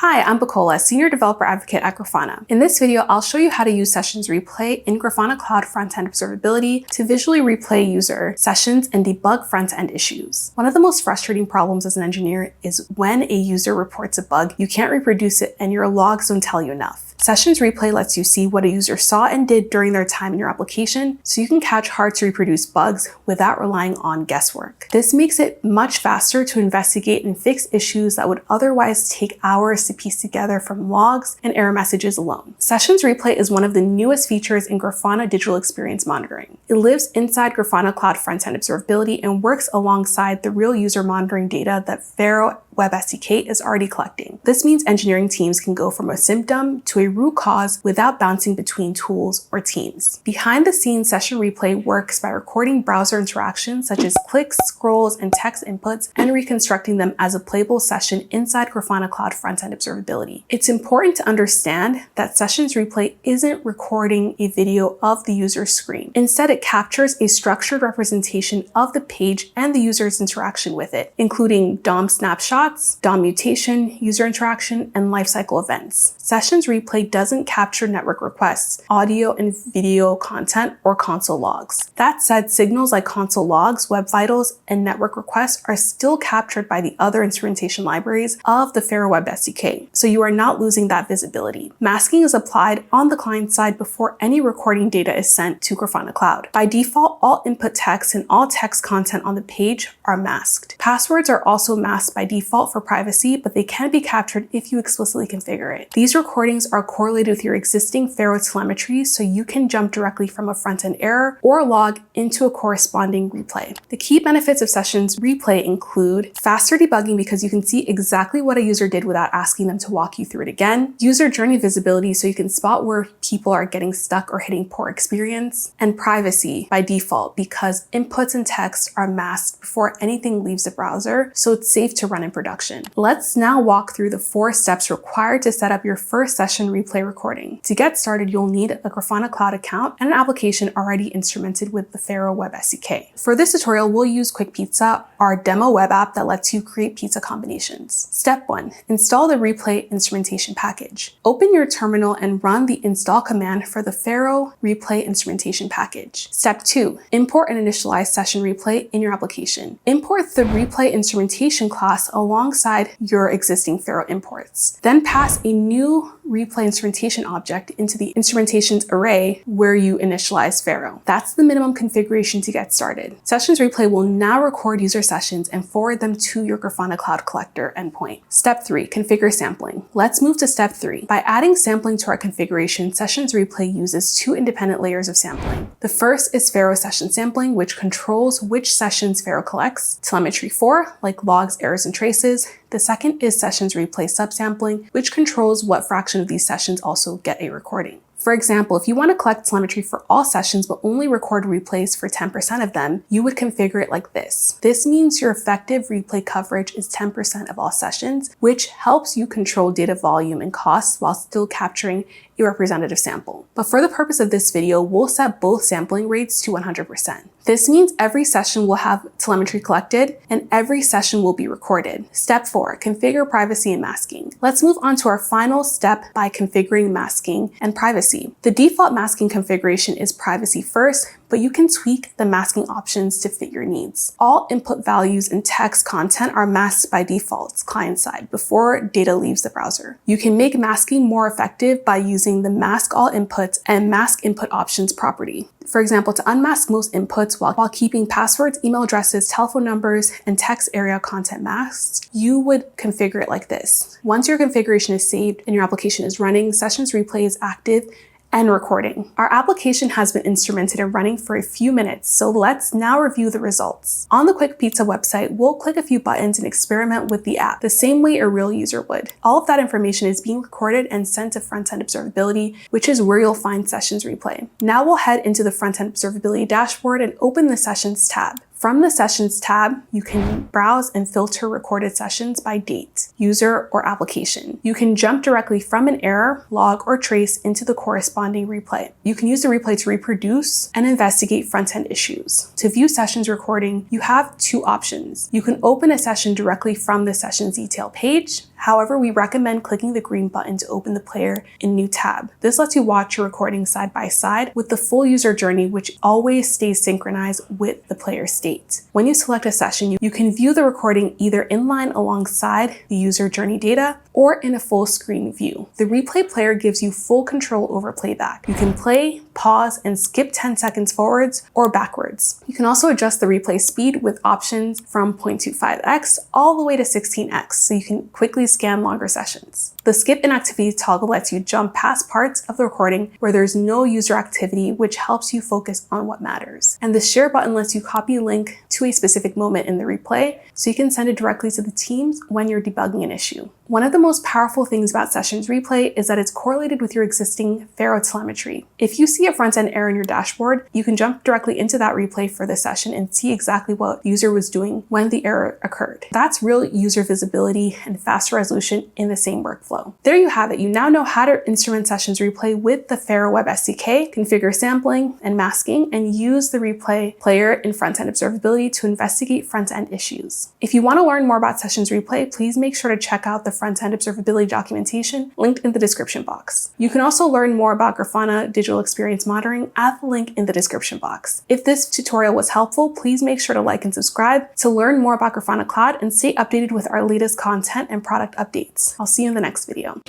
Hi, I'm Bacola, Senior Developer Advocate at Grafana. In this video, I'll show you how to use Sessions Replay in Grafana Cloud Frontend Observability to visually replay user sessions and debug front-end issues. One of the most frustrating problems as an engineer is when a user reports a bug, you can't reproduce it and your logs don't tell you enough. Sessions Replay lets you see what a user saw and did during their time in your application, so you can catch hard-to-reproduce bugs without relying on guesswork. This makes it much faster to investigate and fix issues that would otherwise take hours to piece together from logs and error messages alone. Sessions Replay is one of the newest features in Grafana Digital Experience Monitoring. It lives inside Grafana Cloud Frontend Observability and works alongside the real user monitoring data that Faro Web SDK is already collecting. This means engineering teams can go from a symptom to a root cause without bouncing between tools or teams. Behind the scenes, Session Replay works by recording browser interactions such as clicks, scrolls, and text inputs and reconstructing them as a playable session inside Grafana Cloud Frontend Observability. It's important to understand that Sessions Replay isn't recording a video of the user's screen. Instead, it captures a structured representation of the page and the user's interaction with it, including DOM snapshots, DOM mutation, user interaction, and lifecycle events. Sessions Replay doesn't capture network requests, audio and video content, or console logs. That said, signals like console logs, web vitals, and network requests are still captured by the other instrumentation libraries of the Faro Web SDK, so you are not losing that visibility. Masking is applied on the client side before any recording data is sent to Grafana Cloud. By default, all input text and all text content on the page are masked. Passwords are also masked by default for privacy, but they can be captured if you explicitly configure it. These recordings are correlated with your existing Faro telemetry, so you can jump directly from a front-end error or log into a corresponding replay. The key benefits of Sessions Replay include faster debugging because you can see exactly what a user did without asking them to walk you through it again, user journey visibility so you can spot where people are getting stuck or hitting poor experience, and privacy by default because inputs and text are masked before anything leaves the browser, so it's safe to run in production. Let's now walk through the 4 steps required to set up your first Session Replay recording. To get started, you'll need a Grafana Cloud account and an application already instrumented with the Faro Web SDK. For this tutorial, we'll use Quick Pizza, our demo web app that lets you create pizza combinations. Step 1. Install the Replay instrumentation package. Open your terminal and run the install command for the Faro Replay instrumentation package. Step 2. Import and initialize Session Replay in your application. Import the Replay instrumentation class alongside your existing Faro imports. Then pass a new Replay instrumentation object into the instrumentations array where you initialize Faro. That's the minimum configuration to get started. Sessions Replay will now record user sessions and forward them to your Grafana Cloud Collector endpoint. Step 3. Configure sampling. Let's move to step 3. By adding sampling to our configuration, Sessions Replay uses 2 independent layers of sampling. The first is Faro session sampling, which controls which sessions Faro collects. Telemetry 4, like logs, errors, and traces. The second is Sessions Replay subsampling, which controls what fraction of these sessions also get a recording. For example, if you want to collect telemetry for all sessions but only record replays for 10% of them, you would configure it like this. This means your effective replay coverage is 10% of all sessions, which helps you control data volume and costs while still capturing a representative sample. But for the purpose of this video, we'll set both sampling rates to 100%. This means every session will have telemetry collected and every session will be recorded. Step 4, configure privacy and masking. Let's move on to our final step by configuring masking and privacy. The default masking configuration is privacy first, but you can tweak the masking options to fit your needs. All input values and text content are masked by default client side before data leaves the browser. You can make masking more effective by using the mask all inputs and mask input options property. For example, to unmask most inputs while keeping passwords, email addresses, telephone numbers, and text area content masked, you would configure it like this. Once your configuration is saved and your application is running, Sessions Replay is active and recording. Our application has been instrumented and running for a few minutes, so let's now review the results. On the Quick Pizza website, we'll click a few buttons and experiment with the app the same way a real user would. All of that information is being recorded and sent to Frontend Observability, which is where you'll find Sessions Replay. Now we'll head into the Frontend Observability dashboard and open the Sessions tab. From the Sessions tab, you can browse and filter recorded sessions by date, user, or application. You can jump directly from an error, log, or trace into the corresponding replay. You can use the replay to reproduce and investigate front-end issues. To view sessions recording, you have two options. You can open a session directly from the sessions detail page. However, we recommend clicking the green button to open the player in New tab. This lets you watch your recording side by side with the full user journey, which always stays synchronized with the player state. When you select a session, you can view the recording either inline alongside the user journey data or in a full screen view. The replay player gives you full control over playback. You can play, pause, and skip 10 seconds forwards or backwards. You can also adjust the replay speed with options from 0.25x all the way to 16x, so you can quickly scan longer sessions. The skip inactivity toggle lets you jump past parts of the recording where there's no user activity, which helps you focus on what matters. And the share button lets you copy a link to a specific moment in the replay, so you can send it directly to the teams when you're debugging an issue. One of the most powerful things about Sessions Replay is that it's correlated with your existing Faro telemetry. If you see a front-end error in your dashboard, you can jump directly into that replay for the session and see exactly what the user was doing when the error occurred. That's real user visibility and faster resolution in the same workflow. There you have it. You now know how to instrument Sessions Replay with the Faro Web SDK, configure sampling and masking, and use the replay player in front-end observability to investigate front-end issues. If you want to learn more about Sessions Replay, please make sure to check out the front-end observability documentation linked in the description box. You can also learn more about Grafana digital experience monitoring at the link in the description box. If this tutorial was helpful, please make sure to like and subscribe to learn more about Grafana Cloud and stay updated with our latest content and product updates. I'll see you in the next video.